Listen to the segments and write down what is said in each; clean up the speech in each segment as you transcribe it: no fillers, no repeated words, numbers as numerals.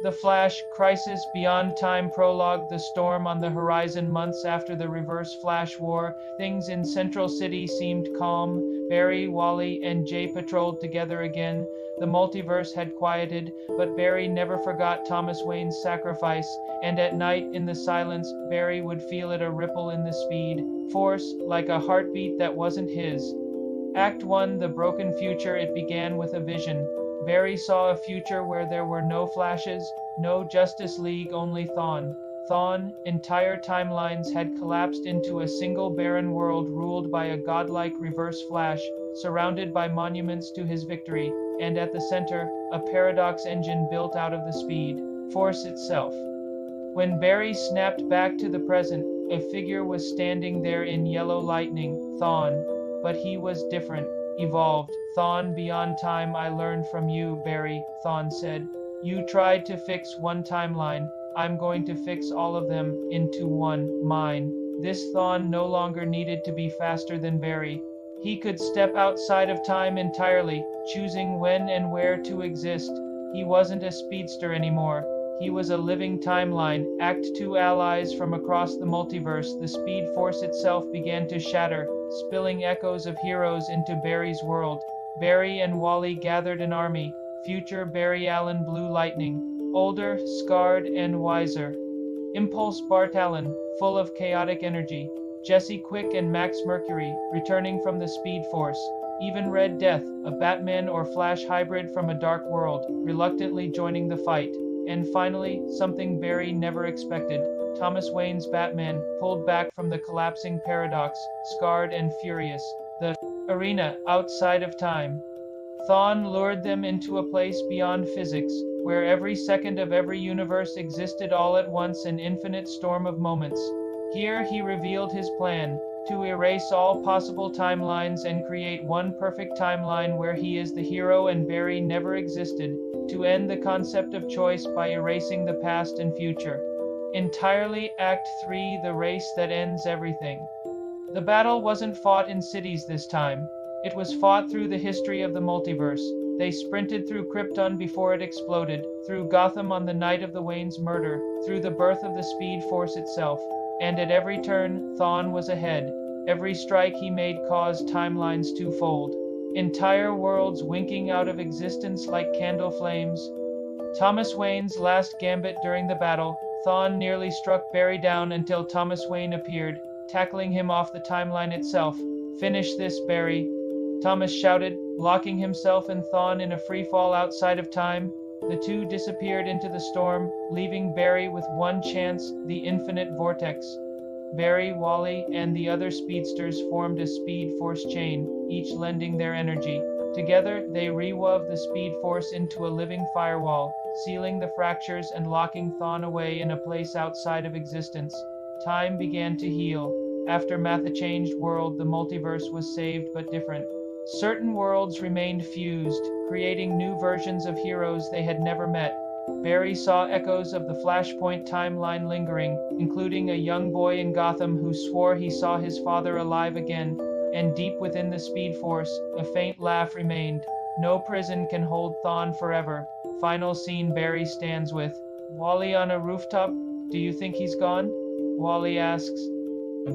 The Flash, Crisis Beyond Time Prologue. The storm on the horizon. Months after the Reverse Flash War, things in Central City seemed calm. Barry, Wally, and Jay patrolled together again. The multiverse had quieted, but Barry never forgot Thomas Wayne's sacrifice, and at night, in the silence, Barry would feel it, a ripple in the speed force, like a heartbeat that wasn't his. Act 1, The Broken Future. It began with a vision. Barry saw a future where there were no Flashes, no Justice League, only Thawne. Thawne, entire timelines had collapsed into a single barren world ruled by a godlike Reverse Flash, surrounded by monuments to his victory, and at the center, a paradox engine built out of the speed force itself. When Barry snapped back to the present, a figure was standing there in yellow lightning, Thawne. But he was different, evolved. Thawne, beyond time. I learned from you, Barry, Thawne said. You tried to fix one timeline. I'm going to fix all of them into one, mine. This Thawne no longer needed to be faster than Barry. He could step outside of time entirely, choosing when and where to exist. He wasn't a speedster anymore. He was a living timeline. Act 2, Allies from across the multiverse. The speed force itself began to shatter, spilling echoes of heroes into Barry's world. Barry and Wally gathered an army. Future Barry Allen, Blue Lightning. Older, scarred, and wiser. Impulse Bart Allen, full of chaotic energy. Jesse Quick and Max Mercury, returning from the Speed Force. Even Red Death, a Batman or Flash hybrid from a dark world, reluctantly joining the fight. And finally, something Barry never expected. Thomas Wayne's Batman, pulled back from the collapsing paradox, scarred and furious. The arena, outside of time. Thawne lured them into a place beyond physics, where every second of every universe existed all at once, an infinite storm of moments. Here he revealed his plan, to erase all possible timelines and create one perfect timeline where he is the hero and Barry never existed, to end the concept of choice by erasing the past and future. Entirely. Act 3, The Race That Ends Everything. The battle wasn't fought in cities this time. It was fought through the history of the multiverse. They sprinted through Krypton before it exploded, through Gotham on the night of the Wayne's murder, through the birth of the Speed Force itself. And at every turn, Thawne was ahead. Every strike he made caused timelines to fold. Entire worlds winking out of existence like candle flames. Thomas Wayne's last gambit during the battle. Thawne nearly struck Barry down until Thomas Wayne appeared, tackling him off the timeline itself. Finish this, Barry, Thomas shouted, locking himself and Thawne in a free fall outside of time. The two disappeared into the storm, leaving Barry with one chance, the infinite vortex. Barry, Wally, and the other speedsters formed a speed force chain, each lending their energy. Together, they rewove the speed force into a living firewall, sealing the fractures and locking Thawne away in a place outside of existence. Time began to heal. Aftermath. A changed world. The multiverse was saved but different. Certain worlds remained fused, creating new versions of heroes they had never met. Barry saw echoes of the Flashpoint timeline lingering, including a young boy in Gotham who swore he saw his father alive again, and deep within the Speed Force, a faint laugh remained. No prison can hold Thawne forever. Final scene. Barry stands with Wally on a rooftop. Do you think he's gone? Wally asks.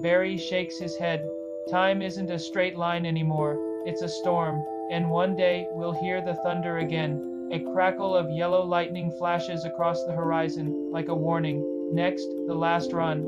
Barry shakes his head. Time isn't a straight line anymore. It's a storm, and one day we'll hear the thunder again. A crackle of yellow lightning flashes across the horizon, like a warning. Next, the last run.